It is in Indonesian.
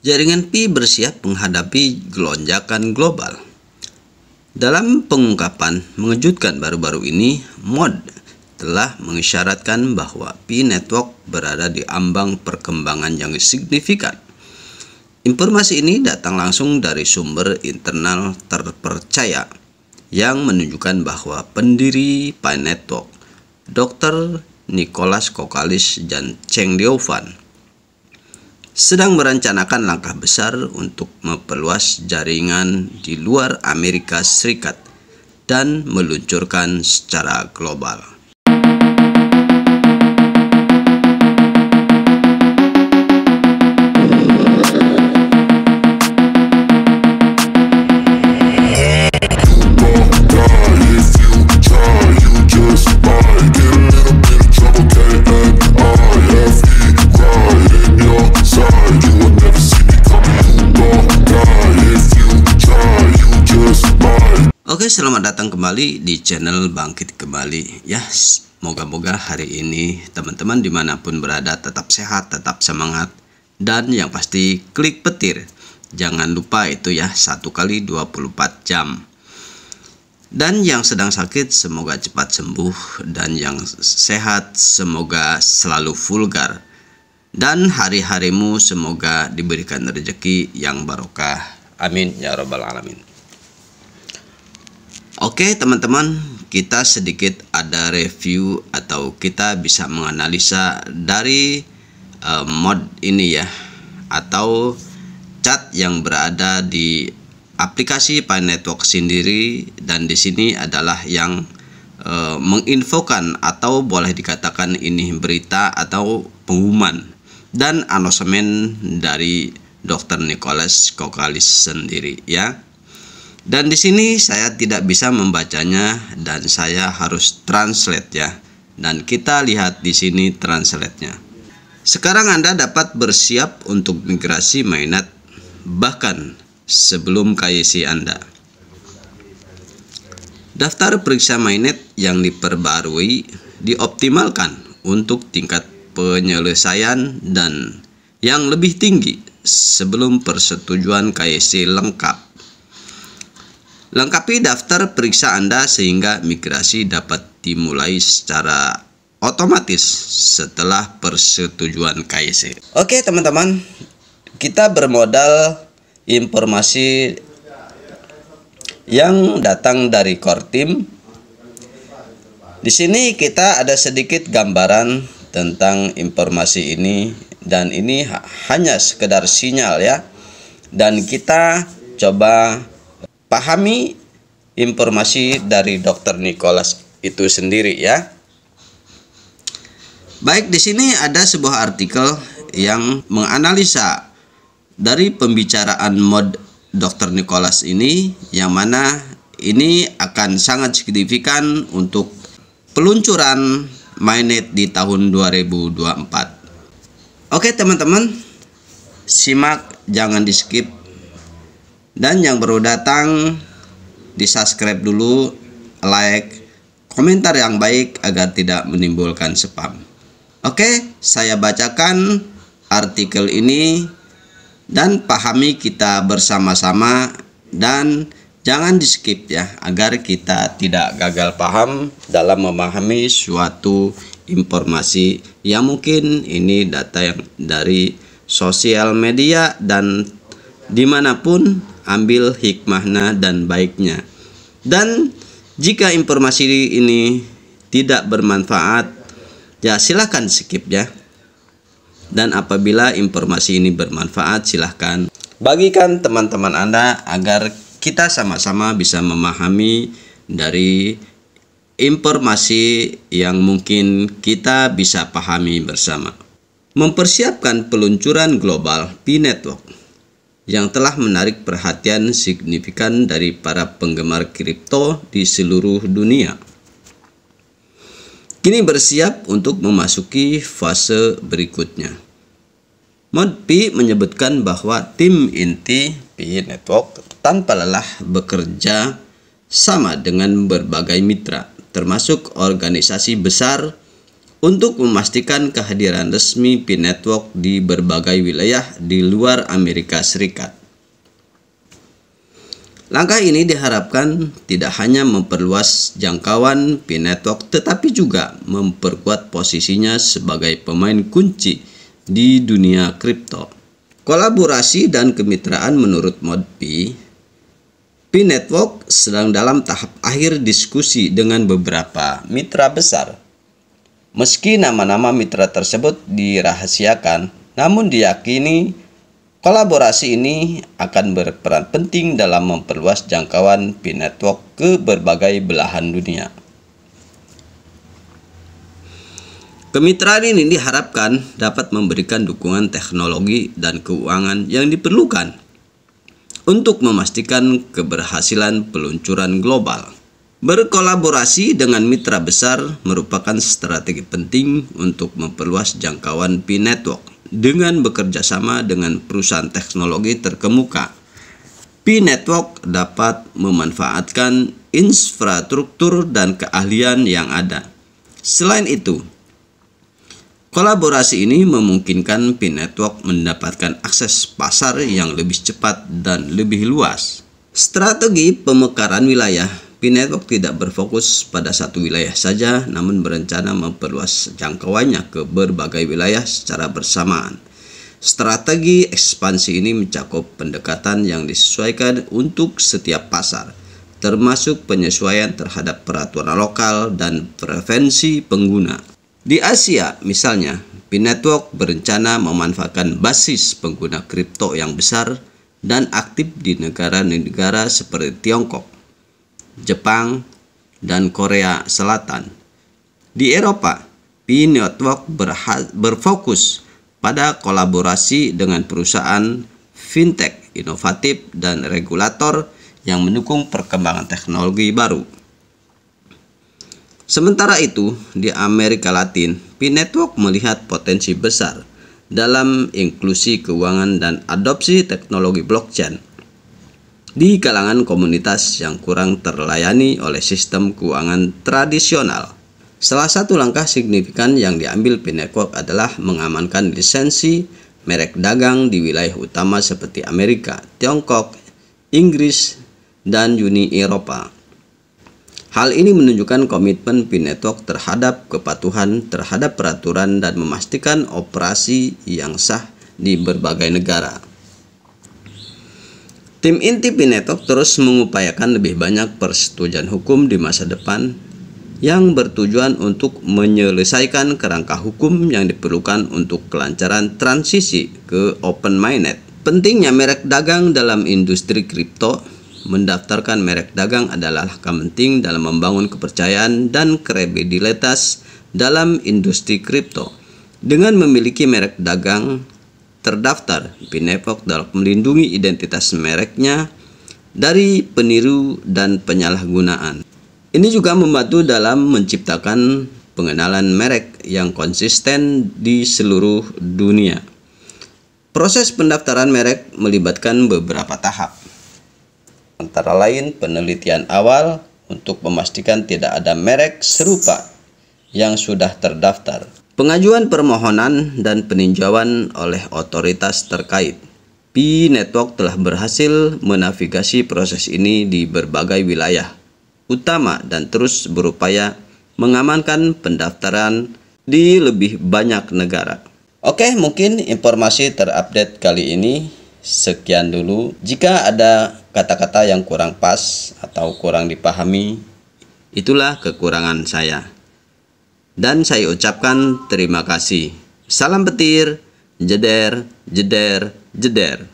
Jaringan Pi bersiap menghadapi gelonjakan global. Dalam pengungkapan mengejutkan baru-baru ini, MOD telah mengisyaratkan bahwa Pi Network berada di ambang perkembangan yang signifikan. Informasi ini datang langsung dari sumber internal terpercaya yang menunjukkan bahwa pendiri Pi Network, Dr. Nicholas Kokalis dan Cheng Liaofan, sedang merencanakan langkah besar untuk memperluas jaringan di luar Amerika Serikat dan meluncurkan secara global. Oke, selamat datang kembali di channel Bangkit Kembali ya. Moga-moga hari ini teman-teman dimanapun berada tetap sehat, tetap semangat, dan yang pasti klik petir. Jangan lupa itu ya, 1 kali 24 jam. Dan yang sedang sakit semoga cepat sembuh, dan yang sehat semoga selalu vulgar. Dan hari-harimu semoga diberikan rezeki yang barokah. Amin ya rabbal alamin. Oke teman-teman, kita sedikit ada review atau kita bisa menganalisa dari mod ini ya, atau chat yang berada di aplikasi Pi Network sendiri. Dan di sini adalah yang menginfokan atau boleh dikatakan ini berita atau pengumuman dan announcemen dari Dr. Nicholas Kokalis sendiri ya. Dan di sini saya tidak bisa membacanya dan saya harus translate ya. Dan kita lihat di sini translate-nya. Sekarang Anda dapat bersiap untuk migrasi mainnet bahkan sebelum KYC Anda. Daftar periksa mainnet yang diperbarui dioptimalkan untuk tingkat penyelesaian dan yang lebih tinggi sebelum persetujuan KYC lengkap. Lengkapi daftar periksa Anda sehingga migrasi dapat dimulai secara otomatis setelah persetujuan KYC. Oke teman-teman, kita bermodal informasi yang datang dari core team. Di sini kita ada sedikit gambaran tentang informasi ini, dan ini hanya sekedar sinyal ya. Dan kita coba pahami informasi dari Dr. Nicholas itu sendiri ya. Baik, di sini ada sebuah artikel yang menganalisa dari pembicaraan mod Dr. Nicholas ini, yang mana ini akan sangat signifikan untuk peluncuran mainnet di tahun 2024. Oke teman-teman, simak, jangan di skip. Dan yang baru datang, di subscribe dulu, like, komentar yang baik agar tidak menimbulkan spam. Oke, saya bacakan artikel ini dan pahami kita bersama-sama, dan jangan di skip ya, agar kita tidak gagal paham dalam memahami suatu informasi yang mungkin ini data yang dari sosial media, dan dimanapun ambil hikmahnya dan baiknya. Dan jika informasi ini tidak bermanfaat, ya silahkan skip ya. Dan apabila informasi ini bermanfaat, silahkan bagikan teman-teman Anda agar kita sama-sama bisa memahami dari informasi yang mungkin kita bisa pahami bersama. Mempersiapkan peluncuran global Pi Network yang telah menarik perhatian signifikan dari para penggemar kripto di seluruh dunia, kini bersiap untuk memasuki fase berikutnya. Mod Pi menyebutkan bahwa tim inti Pi Network tanpa lelah bekerja sama dengan berbagai mitra, termasuk organisasi besar untuk memastikan kehadiran resmi P-Network di berbagai wilayah di luar Amerika Serikat. Langkah ini diharapkan tidak hanya memperluas jangkauan P-Network tetapi juga memperkuat posisinya sebagai pemain kunci di dunia kripto. Kolaborasi dan kemitraan menurut Modpi, P-Network sedang dalam tahap akhir diskusi dengan beberapa mitra besar. Meski nama-nama mitra tersebut dirahasiakan, namun diyakini kolaborasi ini akan berperan penting dalam memperluas jangkauan P-Network ke berbagai belahan dunia. Kemitraan ini diharapkan dapat memberikan dukungan teknologi dan keuangan yang diperlukan untuk memastikan keberhasilan peluncuran global. Berkolaborasi dengan mitra besar merupakan strategi penting untuk memperluas jangkauan P-Network. Dengan bekerja sama dengan perusahaan teknologi terkemuka, P-Network dapat memanfaatkan infrastruktur dan keahlian yang ada. Selain itu, kolaborasi ini memungkinkan P-Network mendapatkan akses pasar yang lebih cepat dan lebih luas. Strategi pemekaran wilayah, P-Network tidak berfokus pada satu wilayah saja, namun berencana memperluas jangkauannya ke berbagai wilayah secara bersamaan. Strategi ekspansi ini mencakup pendekatan yang disesuaikan untuk setiap pasar, termasuk penyesuaian terhadap peraturan lokal dan preferensi pengguna. Di Asia, misalnya, P-Network berencana memanfaatkan basis pengguna kripto yang besar dan aktif di negara-negara seperti Tiongkok, Jepang, dan Korea Selatan. Di Eropa, P-Network berfokus pada kolaborasi dengan perusahaan fintech inovatif dan regulator yang mendukung perkembangan teknologi baru. Sementara itu, di Amerika Latin, P-Network melihat potensi besar dalam inklusi keuangan dan adopsi teknologi blockchain di kalangan komunitas yang kurang terlayani oleh sistem keuangan tradisional. Salah satu langkah signifikan yang diambil P-Network adalah mengamankan lisensi merek dagang di wilayah utama seperti Amerika, Tiongkok, Inggris, dan Uni Eropa. Hal ini menunjukkan komitmen P-Network terhadap kepatuhan terhadap peraturan dan memastikan operasi yang sah di berbagai negara. Tim inti P-Network terus mengupayakan lebih banyak persetujuan hukum di masa depan yang bertujuan untuk menyelesaikan kerangka hukum yang diperlukan untuk kelancaran transisi ke open-minded. Pentingnya merek dagang dalam industri kripto. Mendaftarkan merek dagang adalah langkah penting dalam membangun kepercayaan dan kredibilitas dalam industri kripto. Dengan memiliki merek dagang terdaftar, P-Network dapat melindungi identitas mereknya dari peniru dan penyalahgunaan. Ini juga membantu dalam menciptakan pengenalan merek yang konsisten di seluruh dunia. Proses pendaftaran merek melibatkan beberapa tahap, antara lain penelitian awal untuk memastikan tidak ada merek serupa yang sudah terdaftar, pengajuan permohonan dan peninjauan oleh otoritas terkait. P-Network telah berhasil menavigasi proses ini di berbagai wilayah utama dan terus berupaya mengamankan pendaftaran di lebih banyak negara. Oke, mungkin informasi terupdate kali ini sekian dulu. Jika ada kata-kata yang kurang pas atau kurang dipahami, itulah kekurangan saya. Dan saya ucapkan terima kasih. Salam petir, jeder, jeder, jeder.